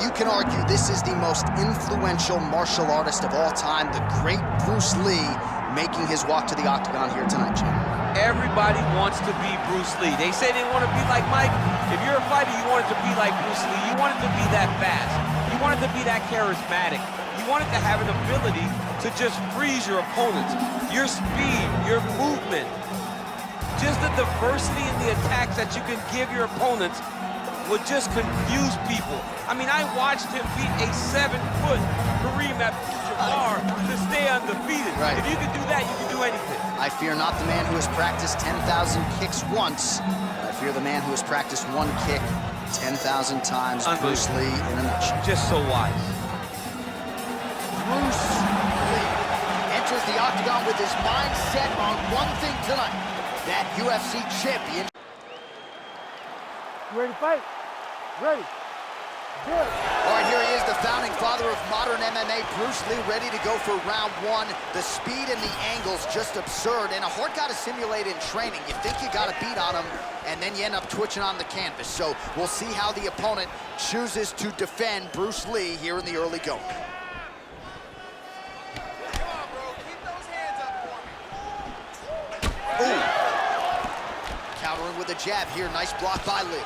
you can argue this is the most influential martial artist of all time, the great Bruce Lee, making his walk to the octagon here tonight, Jim. Everybody wants to be Bruce Lee. They say they want to be like Mike. If you're a fighter, you want it to be like Bruce Lee. You want it to be that fast. You want it to be that charismatic. You want it to have an ability to just freeze your opponents. Your speed, your movement, just the diversity in the attacks that you can give your opponents would just confuse people. I mean, I watched him beat a 7-foot Kareem Abdul-Jabbar to stay undefeated. Right. If you can do that, you can do anything. I fear not the man who has practiced 10,000 kicks once. I fear the man who has practiced one kick 10,000 times. Bruce Lee in a nutshell. Just so wise. Bruce Lee enters the octagon with his mind set on one thing tonight, that UFC champion. You ready to fight? Ready. Good. All right, here he is, the founding father of modern MMA, Bruce Lee, ready to go for round one. The speed and the angles just absurd, and a hard guy to simulate in training. You think you got a beat on him, and then you end up twitching on the canvas. So we'll see how the opponent chooses to defend Bruce Lee here in the early going. Come on, bro. Keep those hands up for me. Ooh. Countering with a jab here. Nice block by Lee.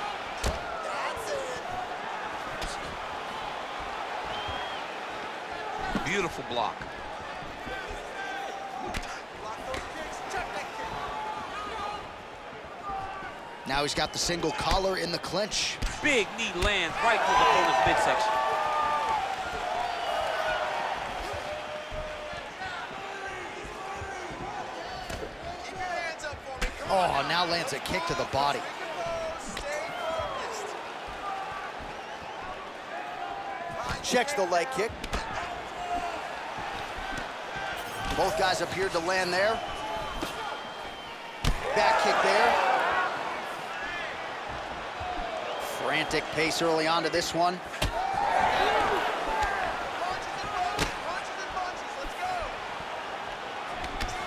Beautiful block. Now he's got the single collar in the clinch. Big knee lands right through the opponent's midsection. Keep your hands up for me. Come Oh, now lands a kick to the body. Stay focused. Checks the leg kick. Both guys appeared to land there. Back kick there. Frantic pace early on to this one.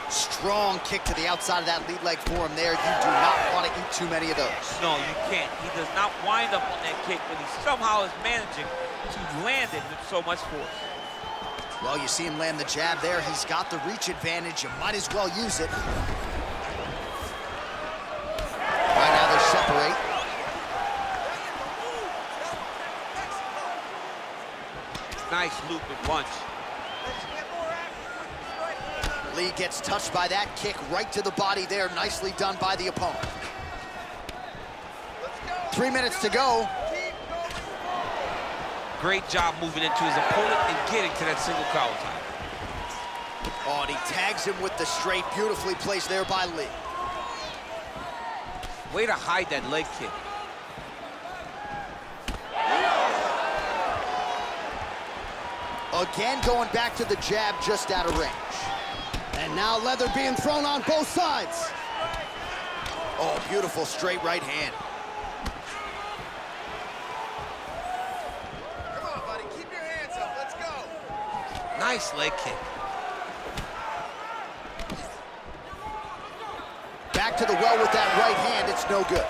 Strong kick to the outside of that lead leg for him there. You do not want to eat too many of those. No, you can't. He does not wind up on that kick, but he somehow is managing to land it with so much force. Well, you see him land the jab there. He's got the reach advantage. You might as well use it. Right now they separate. Nice looping punch. Lee gets touched by that kick right to the body there. Nicely done by the opponent. 3 minutes to go. Great job moving into his opponent and getting to that single collar tie. Oh, and he tags him with the straight. Beautifully placed there by Lee. Way to hide that leg kick. Again, going back to the jab just out of range. And now leather being thrown on both sides. Oh, beautiful straight right hand. Come on, buddy. Keep your hands up. Let's go. Nice leg kick. Back to the well with that right hand. It's no good.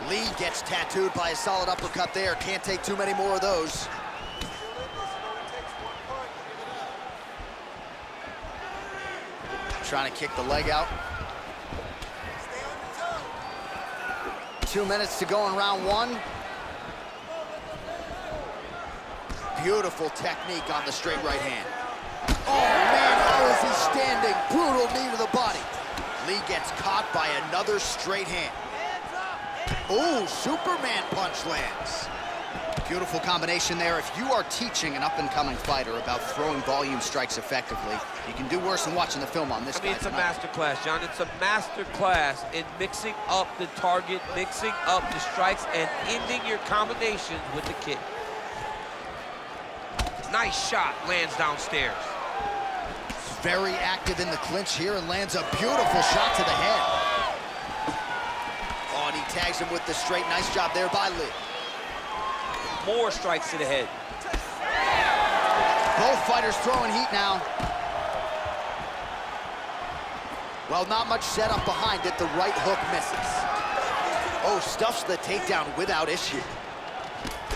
Lee gets tattooed by a solid uppercut there. Can't take too many more of those. Trying to kick the leg out. 2 minutes to go in round one. Beautiful technique on the straight right hand. Oh man, how is he standing? Brutal knee to the body. Lee gets caught by another straight hand. Ooh, Superman punch lands. Beautiful combination there. If you are teaching an up-and-coming fighter about throwing volume strikes effectively, you can do worse than watching the film on this guy. I mean, it's a master class, John. It's a master class in mixing up the target, mixing up the strikes, and ending your combinations with the kick. Nice shot, lands downstairs. Very active in the clinch here and lands a beautiful shot to the head. Oh, and he tags him with the straight. Nice job there by Lee. More strikes to the head. Both fighters throwing heat now. Well, not much setup behind it. The right hook misses. Oh, stuffs the takedown without issue.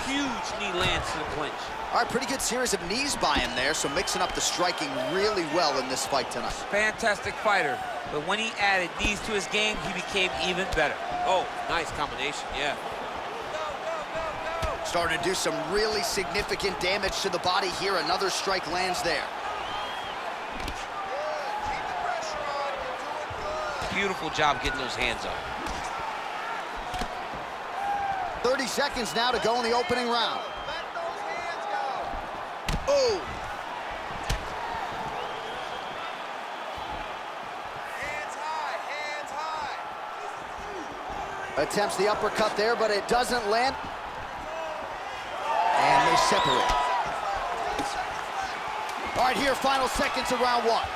Huge knee lands to the clinch. All right, pretty good series of knees by him there, so mixing up the striking really well in this fight tonight. Fantastic fighter, but when he added knees to his game, he became even better. Oh, nice combination, yeah. Starting to do some really significant damage to the body here. Another strike lands there. Beautiful job getting those hands up. 30 seconds now to go in the opening round. Oh! Hands high, hands high. Attempts the uppercut there, but it doesn't land. And they separate. All right, here, final seconds of round one.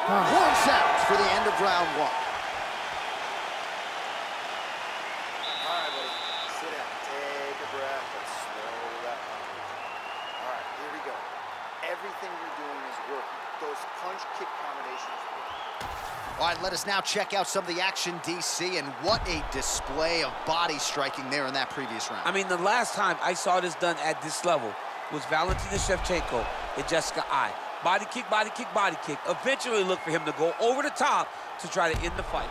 Horn sounds for the end of round one. All right, buddy. Sit down. Take a breath and slow that up. All right, here we go. Everything you're doing is working. Those punch-kick combinations work. All right, let us now check out some of the action, DC, and what a display of body striking there in that previous round. I mean, the last time I saw this done at this level was Valentina Shevchenko and Jessica Ai. Body kick, body kick, body kick. Eventually look for him to go over the top to try to end the fight.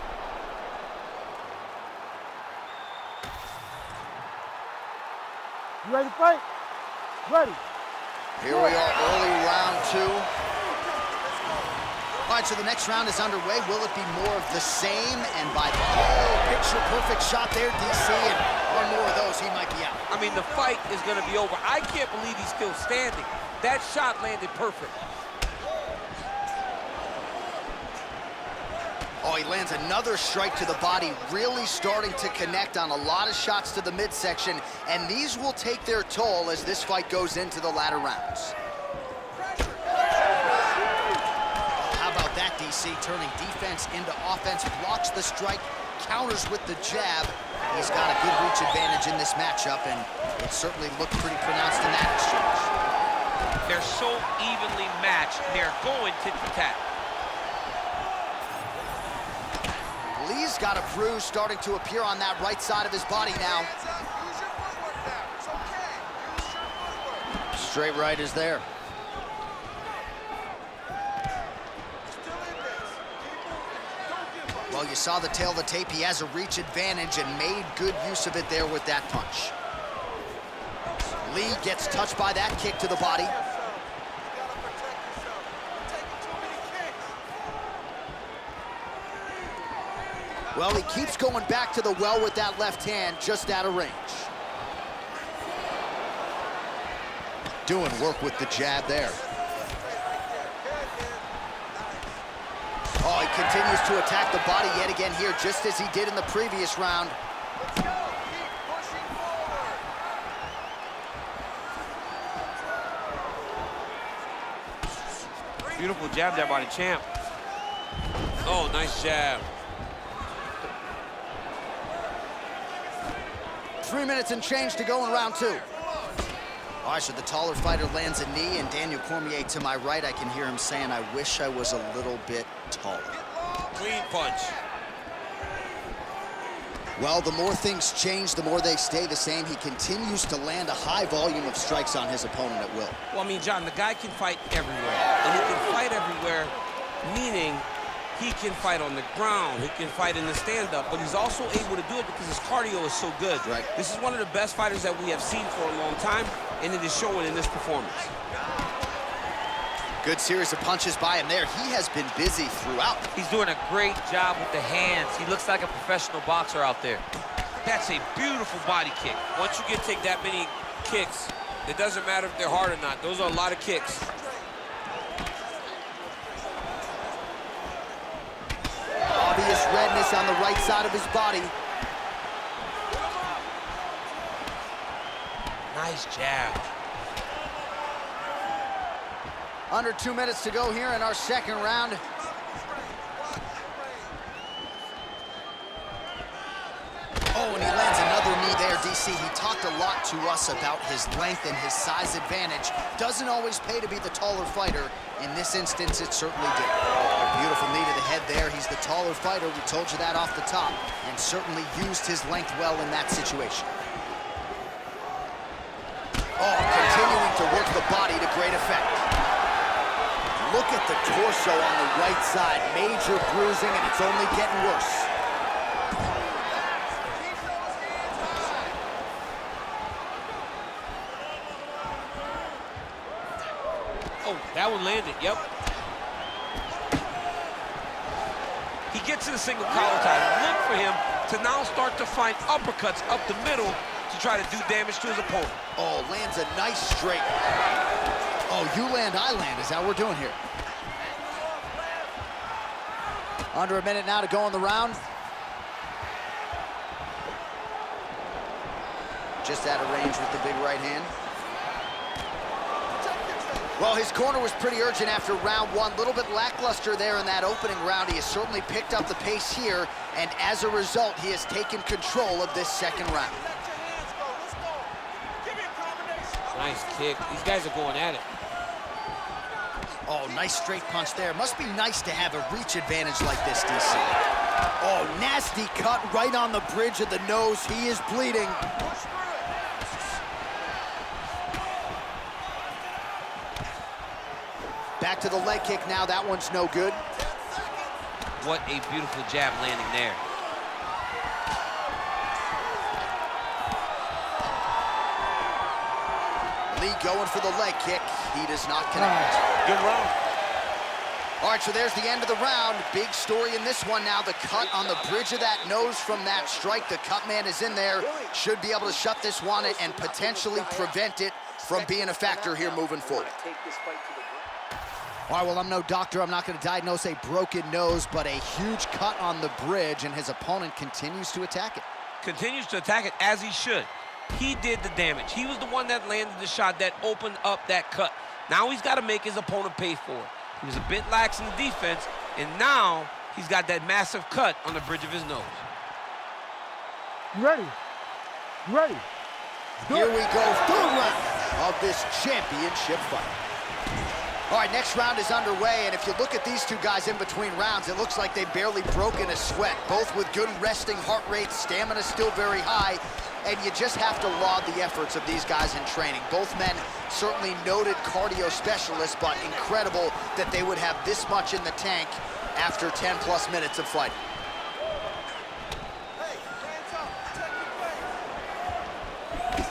You ready to fight? Ready. Here we are, early round two. All right, so the next round is underway. Will it be more of the same? And by picture perfect shot there, DC, and one more of those, he might be out. I mean, the fight is going to be over. I can't believe he's still standing. That shot landed perfect. Oh, he lands another strike to the body, really starting to connect on a lot of shots to the midsection, and these will take their toll as this fight goes into the latter rounds. How about that, DC, turning defense into offense, blocks the strike, counters with the jab. He's got a good reach advantage in this matchup, and it certainly looked pretty pronounced in that exchange. They're so evenly matched, they're going tit for tat. Lee's got a bruise starting to appear on that right side of his body now. Hands up. Use your footwork now. It's okay. Use your footwork. Straight right is there. Still in this. Keep moving. Don't give up. Well, you saw the tail of the tape. He has a reach advantage and made good use of it there with that punch. Lee gets touched by that kick to the body. You gotta protect yourself. You're taking too many kicks. Well, he keeps going back to the well with that left hand, just out of range. Doing work with the jab there. Oh, he continues to attack the body yet again here, just as he did in the previous round. Let's go. Keep pushing forward. Beautiful jab there by the champ. Oh, nice jab. 3 minutes and change to go in round two. All right, so the taller fighter lands a knee, and Daniel Cormier to my right, I can hear him saying, I wish I was a little bit taller. Clean punch. Well, the more things change, the more they stay the same. He continues to land a high volume of strikes on his opponent at will. Well, I mean, John, the guy can fight everywhere. And he can fight everywhere, meaning he can fight on the ground, he can fight in the stand-up, but he's also able to do it because his cardio is so good. Right. This is one of the best fighters that we have seen for a long time, and it is showing in this performance. Good series of punches by him there. He has been busy throughout. He's doing a great job with the hands. He looks like a professional boxer out there. That's a beautiful body kick. Once you take that many kicks, it doesn't matter if they're hard or not. Those are a lot of kicks. Obvious redness on the right side of his body. Nice jab. Under 2 minutes to go here in our second round. Oh, and he lands another knee there, DC. DC, he talked a lot to us about his length and his size advantage. Doesn't always pay to be the taller fighter. In this instance, it certainly did. A beautiful knee to the head there. He's the taller fighter. We told you that off the top, and certainly used his length well in that situation. Oh, continuing to work the body to great effect. Look at the torso on the right side. Major bruising, and it's only getting worse. Oh, that one landed, yep. He gets to the single collar tie. Look for him to now start to find uppercuts up the middle to try to do damage to his opponent. Oh, lands a nice straight. Oh, you land, I land, is that what we're doing here. Under a minute now to go in the round. Just out of range with the big right hand. Well, his corner was pretty urgent after round one. A little bit lackluster there in that opening round. He has certainly picked up the pace here, and as a result, he has taken control of this second round. Nice kick. These guys are going at it. Oh, nice straight punch there. Must be nice to have a reach advantage like this, DC. Oh, nasty cut right on the bridge of the nose. He is bleeding. Back to the leg kick now. That one's no good. What a beautiful jab landing there. Lee going for the leg kick. He does not connect. Good round. All right, so there's the end of the round. Big story in this one now. The cut on the bridge of that nose from that strike. The cut man is in there. Should be able to shut this one and potentially prevent it from being a factor here moving forward. All right, well, I'm no doctor. I'm not going to diagnose a broken nose, but a huge cut on the bridge, and his opponent continues to attack it. Continues to attack it as he should. He did the damage. He was the one that landed the shot that opened up that cut. Now he's got to make his opponent pay for it. He was a bit lax in the defense, and now he's got that massive cut on the bridge of his nose. You ready? You ready? Here we go, third round of this championship fight. All right, next round is underway, and if you look at these two guys in between rounds, it looks like they've barely broken a sweat, both with good resting heart rates, stamina still very high, and you just have to laud the efforts of these guys in training. Both men certainly noted cardio specialists, but incredible that they would have this much in the tank after 10+ minutes of fighting.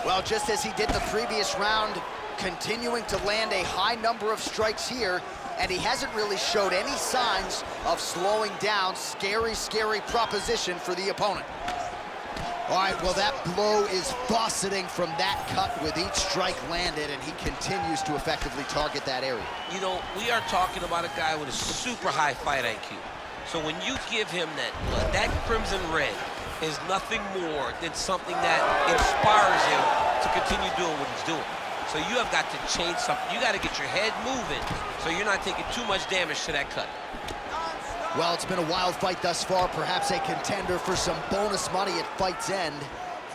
Well, just as he did the previous round, continuing to land a high number of strikes here, and he hasn't really showed any signs of slowing down. Scary, scary proposition for the opponent. All right, well, that blow is buffeting from that cut with each strike landed, and he continues to effectively target that area. You know, we are talking about a guy with a super high fight IQ. So when you give him that blood, that crimson red is nothing more than something that inspires him to continue doing what he's doing. So you have got to change something. You got to get your head moving so you're not taking too much damage to that cut. Well, it's been a wild fight thus far, perhaps a contender for some bonus money at fight's end.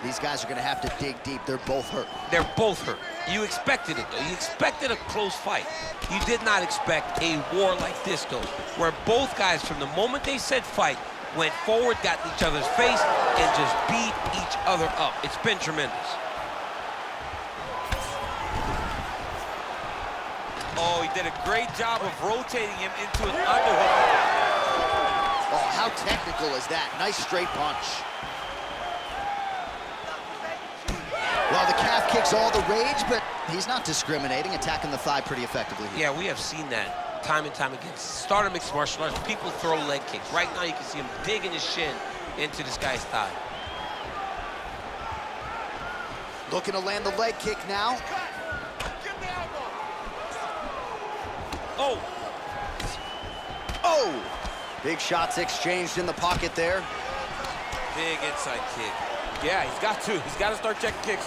These guys are going to have to dig deep. They're both hurt. They're both hurt. You expected it, though. You expected a close fight. You did not expect a war like this, though, where both guys, from the moment they said fight, went forward, got in each other's face, and just beat each other up. It's been tremendous. Oh, he did a great job of rotating him into an underhook. Oh, how technical is that? Nice straight punch. Well, the calf kick's all the rage, but he's not discriminating, attacking the thigh pretty effectively here. Yeah, we have seen that time and time again. Start of mixed martial arts, people throw leg kicks. Right now, you can see him digging his shin into this guy's thigh. Looking to land the leg kick now. Oh! Oh! Big shots exchanged in the pocket there. Big inside kick. Yeah, he's got to. He's got to start checking kicks.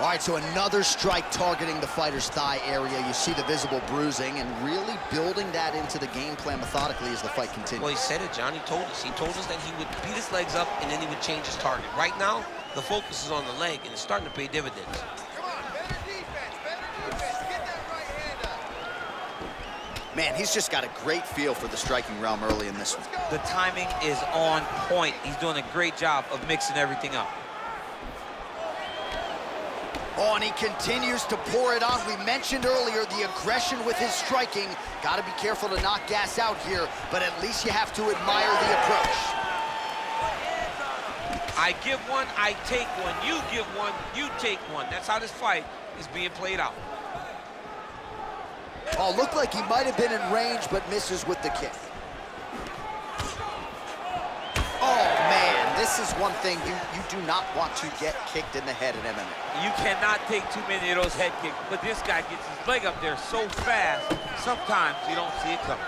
All right, so another strike targeting the fighter's thigh area. You see the visible bruising, and really building that into the game plan methodically as the fight continues. Well, he said it, John. He told us. He told us that he would beat his legs up, and then he would change his target. Right now, the focus is on the leg, and it's starting to pay dividends. Come on, better defense, get that right hand up. Man, he's just got a great feel for the striking realm early in this one. The timing is on point. He's doing a great job of mixing everything up. Oh, and he continues to pour it on. We mentioned earlier the aggression with his striking. Got to be careful to not gas out here, but at least you have to admire the approach. I give one, I take one. You give one, you take one. That's how this fight is being played out. Oh, looked like he might have been in range, but misses with the kick. Oh, man, this is one thing you do not want to get kicked in the head in MMA. You cannot take too many of those head kicks, but this guy gets his leg up there so fast, sometimes you don't see it coming.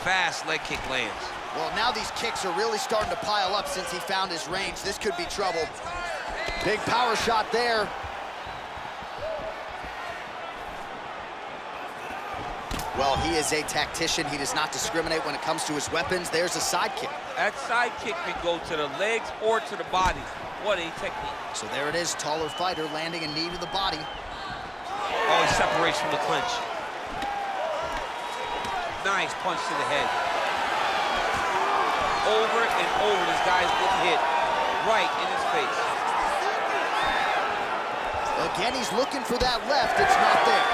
Fast leg kick lands. Well, now these kicks are really starting to pile up since he found his range. This could be trouble. Big power shot there. Well, he is a tactician. He does not discriminate when it comes to his weapons. There's a side kick. That side kick can go to the legs or to the body. What a technique. So there it is, taller fighter landing a knee to the body. Oh, he separates from the clinch. Nice punch to the head. Over and over, this guy's getting hit right in his face. Again, he's looking for that left. It's not there.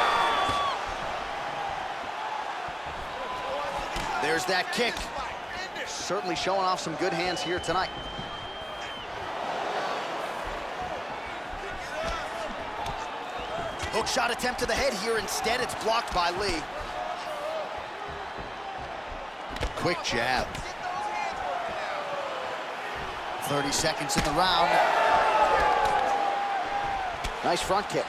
There's that kick. Certainly showing off some good hands here tonight. Hook shot attempt to the head here. Instead, it's blocked by Lee. Quick jab. 30 seconds in the round. Nice front kick.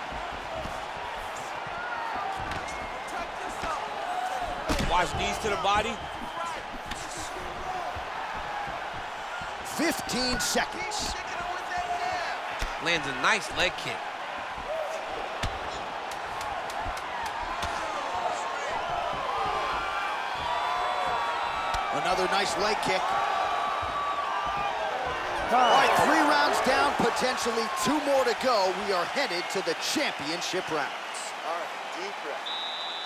Watch knees to the body. 15 seconds. Lands a nice leg kick. Another nice leg kick. All right, 3 rounds down, potentially 2 more to go. We are headed to the championship rounds. All right, deep breath.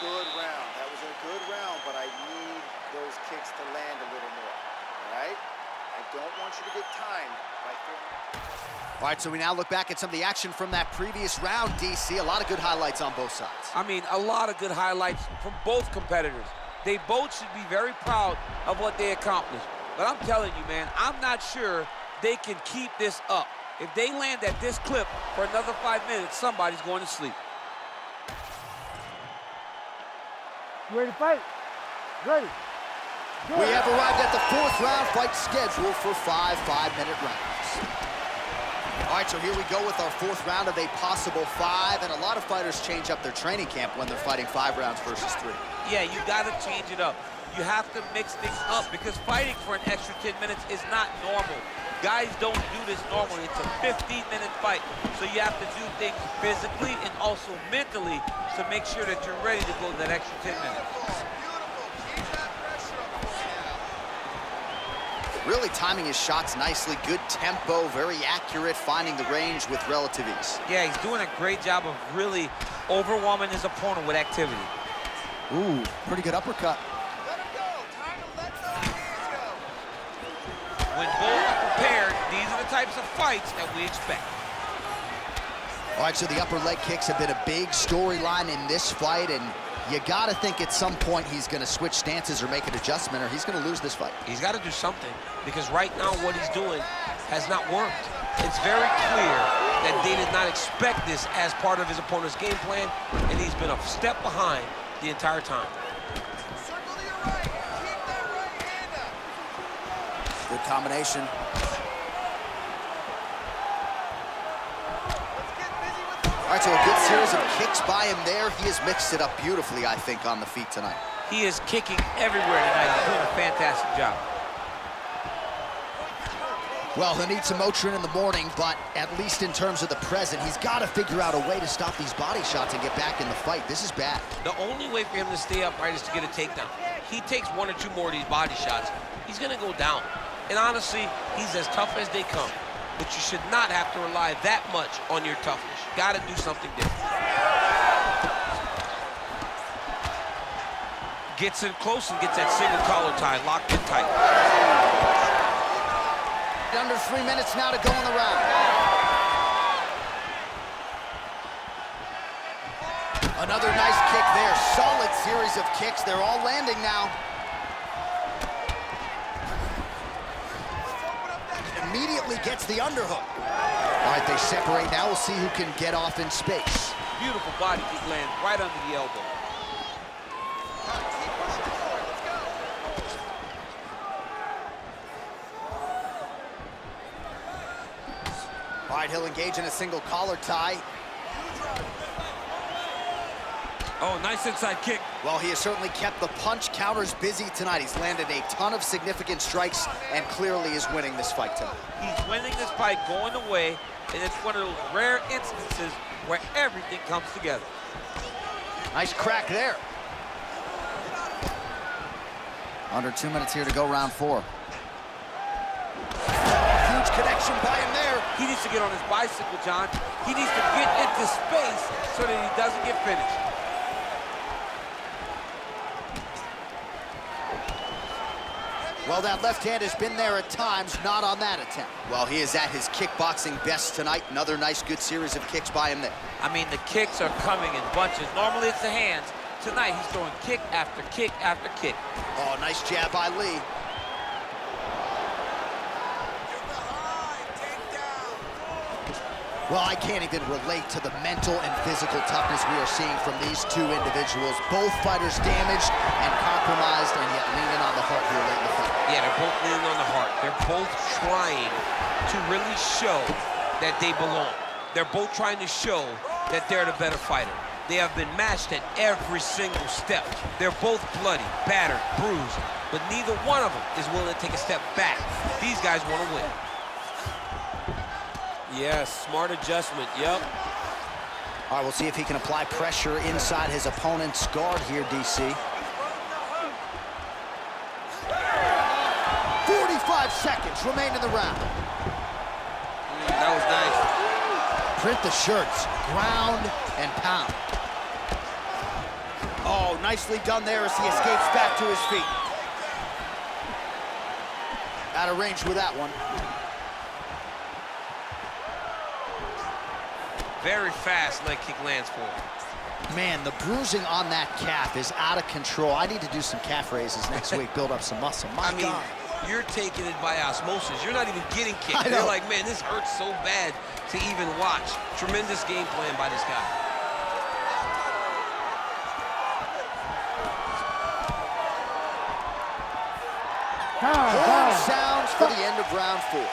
Good round. That was a good round, but I need those kicks to land a little more, all right? I don't want you to get timed by throwing. All right, so we now look back at some of the action from that previous round, DC. A lot of good highlights on both sides. I mean, a lot of good highlights from both competitors. They both should be very proud of what they accomplished. But I'm telling you, man, I'm not sure they can keep this up. If they land at this clip for another 5 minutes, somebody's going to sleep. You ready to fight? Ready. We have arrived at the 4th round fight scheduled for 5 5-minute rounds. All right, so here we go with our 4th round of a possible 5, and a lot of fighters change up their training camp when they're fighting 5 rounds versus 3. Yeah, you got to change it up. You have to mix things up because fighting for an extra 10 minutes is not normal. Guys don't do this normally. It's a 15-minute fight, so you have to do things physically and also mentally to make sure that you're ready to go that extra 10 minutes. Really timing his shots nicely. Good tempo, very accurate, finding the range with relative ease. Yeah, he's doing a great job of really overwhelming his opponent with activity. Ooh, pretty good uppercut. Let him go. Time to let those hands go. When both are prepared, these are the types of fights that we expect. All right, so the upper leg kicks have been a big storyline in this fight, and you gotta think at some point he's gonna switch stances or make an adjustment, or he's gonna lose this fight. He's got to do something, because right now what he's doing has not worked. It's very clear that they did not expect this as part of his opponent's game plan, and he's been a step behind the entire time. Circle to your right. Keep that right hand up. Good combination. Let's get busy with the All right, so a good series of kicks by him there. He has mixed it up beautifully, I think, on the feet tonight. He is kicking everywhere tonight. He's doing a fantastic job. Well, he'll need some Motrin in the morning, but at least in terms of the present, he's got to figure out a way to stop these body shots and get back in the fight. This is bad. The only way for him to stay upright is to get a takedown. He takes 1 or 2 more of these body shots, he's gonna go down. And honestly, he's as tough as they come. But you should not have to rely that much on your toughness. You gotta do something different. Gets in close and gets that single collar tie locked in tight. Under 3 minutes now to go in the round. Another nice kick there. Solid series of kicks. They're all landing now. Immediately gets the underhook. All right, they separate now. We'll see who can get off in space. Beautiful body kick lands right under the elbow. All right, he'll engage in a single collar tie. Oh, nice inside kick. Well, he has certainly kept the punch counters busy tonight. He's landed a ton of significant strikes and clearly is winning this fight tonight. He's winning this fight going away, and it's one of those rare instances where everything comes together. Nice crack there. Under 2 minutes here to go, round 4. Huge connection by him there. He needs to get on his bicycle, John. He needs to get into space so that he doesn't get finished. Well, that left hand has been there at times, not on that attempt. Well, he is at his kickboxing best tonight. Another nice, good series of kicks by him there. I mean, the kicks are coming in bunches. Normally, it's the hands. Tonight, he's throwing kick after kick after kick. Oh, nice jab by Lee. Well, I can't even relate to the mental and physical toughness we are seeing from these two individuals. Both fighters damaged and compromised, and yet leaning on the heart here late in the fight. Yeah, they're both leaning on the heart. They're both trying to really show that they belong. They're both trying to show that they're the better fighter. They have been matched at every single step. They're both bloody, battered, bruised, but neither one of them is willing to take a step back. These guys want to win. Yes, smart adjustment, yep. All right, we'll see if he can apply pressure inside his opponent's guard here, DC. 45 seconds remain in the round. That was nice. Print the shirts, ground and pound. Oh, nicely done there as he escapes back to his feet. Out of range with that one. Very fast leg kick lands for him. Man, the bruising on that calf is out of control. I need to do some calf raises next week, build up some muscle. My God. You're taking it by osmosis. You're not even getting kicked. I know. You're like, man, this hurts so bad to even watch. Tremendous game plan by this guy. Horn sounds for the end of round 4.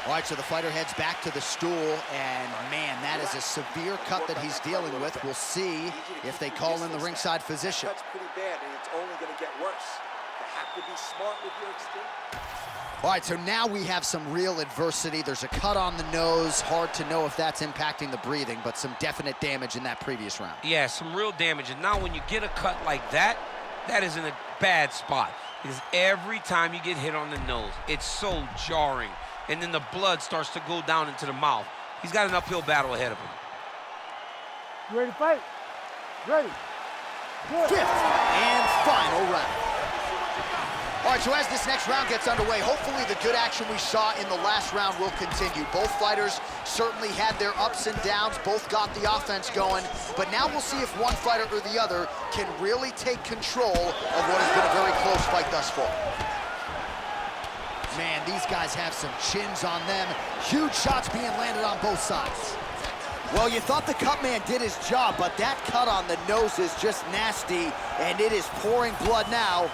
All right, so the fighter heads back to the stool, and man, that is a severe cut that he's dealing with. We'll see if they call in the ringside physician. That's pretty bad, and it's only going to get worse. You have to be smart with your exchange. All right, so now we have some real adversity. There's a cut on the nose. Hard to know if that's impacting the breathing, but some definite damage in that previous round. Yeah, some real damage. And now when you get a cut like that, that is in a bad spot. Because every time you get hit on the nose, it's so jarring. And then the blood starts to go down into the mouth. He's got an uphill battle ahead of him. You ready to fight? Ready. Good. 5th and final round. All right, so as this next round gets underway, hopefully the good action we saw in the last round will continue. Both fighters certainly had their ups and downs, both got the offense going, but now we'll see if one fighter or the other can really take control of what has been a very close fight thus far. Man, these guys have some chins on them. Huge shots being landed on both sides. Well, you thought the cut man did his job, but that cut on the nose is just nasty, and it is pouring blood now.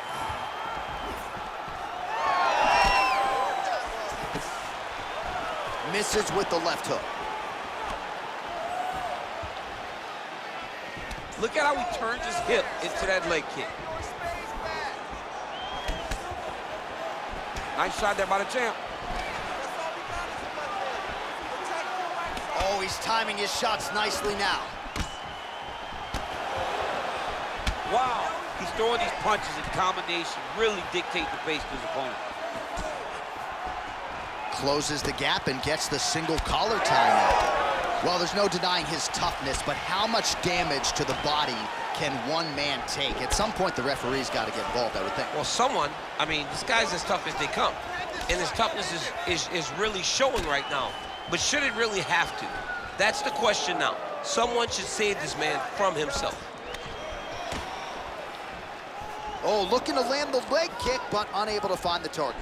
Misses with the left hook. Look at how he turns his hip into that leg kick. Nice shot there by the champ. Oh, he's timing his shots nicely now. Wow, he's throwing these punches in combination, really dictate the pace to his opponent. Closes the gap and gets the single collar tie now. Well, there's no denying his toughness, but how much damage to the body can one man take? At some point, the referee's got to get involved, I would think. Well, someone, I mean, this guy's as tough as they come. And his toughness is really showing right now. But should it really have to? That's the question now. Someone should save this man from himself. Oh, looking to land the leg kick, but unable to find the target.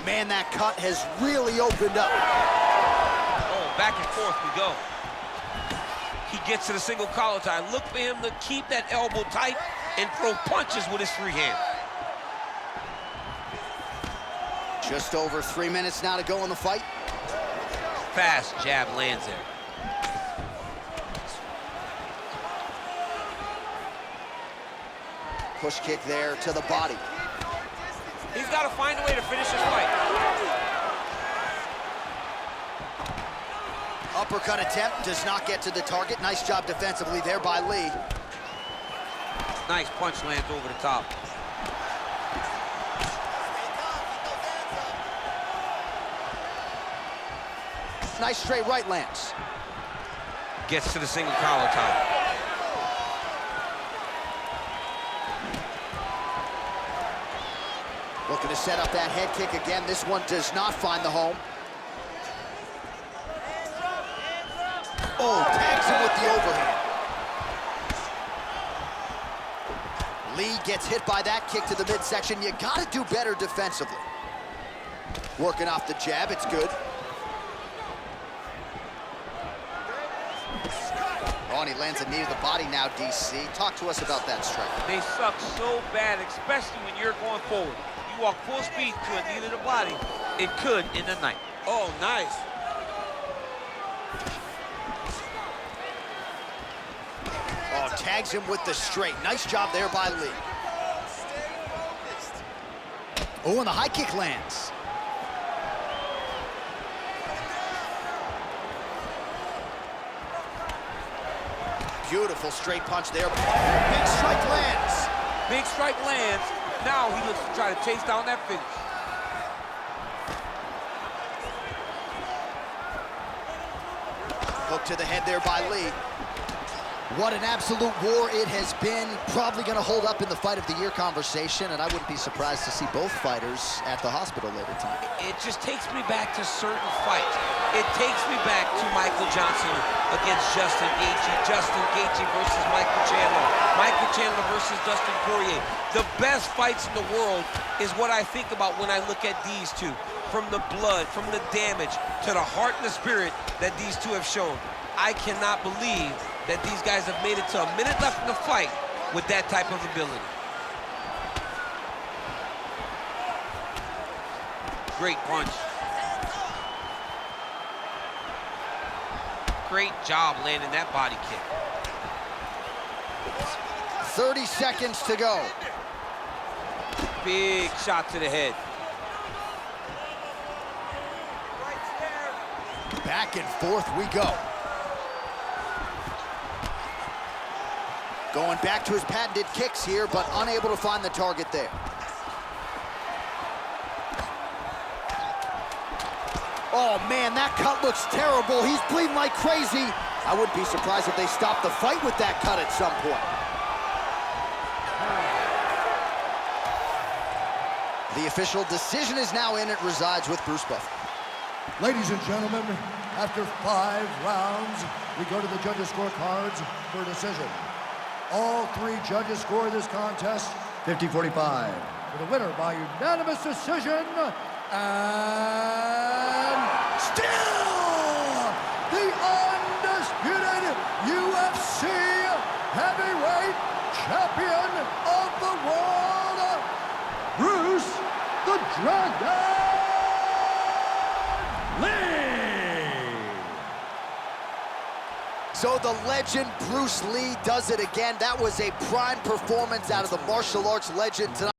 Man, that cut has really opened up. Oh, back and forth we go. He gets to the single collar tie. Look for him to keep that elbow tight and throw punches with his free hand. Just over 3 minutes now to go in the fight. Fast jab lands there. Push kick there to the body. He's got to find a way to finish this fight. Uppercut attempt does not get to the target. Nice job defensively there by Lee. Nice punch lands over the top. Nice straight right lands. Gets to the single collar tie. Looking to set up that head kick again. This one does not find the home. Oh, tags him with the overhand. Lee gets hit by that kick to the midsection. You gotta do better defensively. Working off the jab, it's good. Oh, and he lands a knee to the body now, DC. Talk to us about that strike. They suck so bad, especially when you're going forward. You walk full speed to a knee to the body, it could end the night. Oh, nice. Oh, tags him with the straight. Nice job there by Lee. Oh, and the high kick lands. Beautiful straight punch there. Big strike lands. Big strike lands. Now he looks to try to chase down that finish. Hook to the head there by Lee. What an absolute war it has been. Probably going to hold up in the fight of the year conversation, and I wouldn't be surprised to see both fighters at the hospital later tonight. It just takes me back to certain fights. It takes me back to Michael Johnson against Justin Gaethje. Justin Gaethje versus Michael Chandler. Michael Chandler versus Dustin Poirier. The best fights in the world is what I think about when I look at these two. From the blood, from the damage, to the heart and the spirit that these two have shown. I cannot believe that these guys have made it to a minute left in the fight with that type of ability. Great punch. Great job landing that body kick. 30 seconds to go. Big shot to the head. Back and forth we go. Going back to his patented kicks here, but unable to find the target there. Oh man, that cut looks terrible. He's bleeding like crazy. I wouldn't be surprised if they stopped the fight with that cut at some point. The official decision is now in. It resides with Bruce Buffer. Ladies and gentlemen, after 5 rounds, we go to the judges' scorecards for a decision. All 3 judges score this contest 50-45. For the winner by unanimous decision, and still the undisputed UFC heavyweight champion of the world, Bruce the Dragon Lee. So the legend Bruce Lee does it again. That was a prime performance out of the martial arts legend tonight.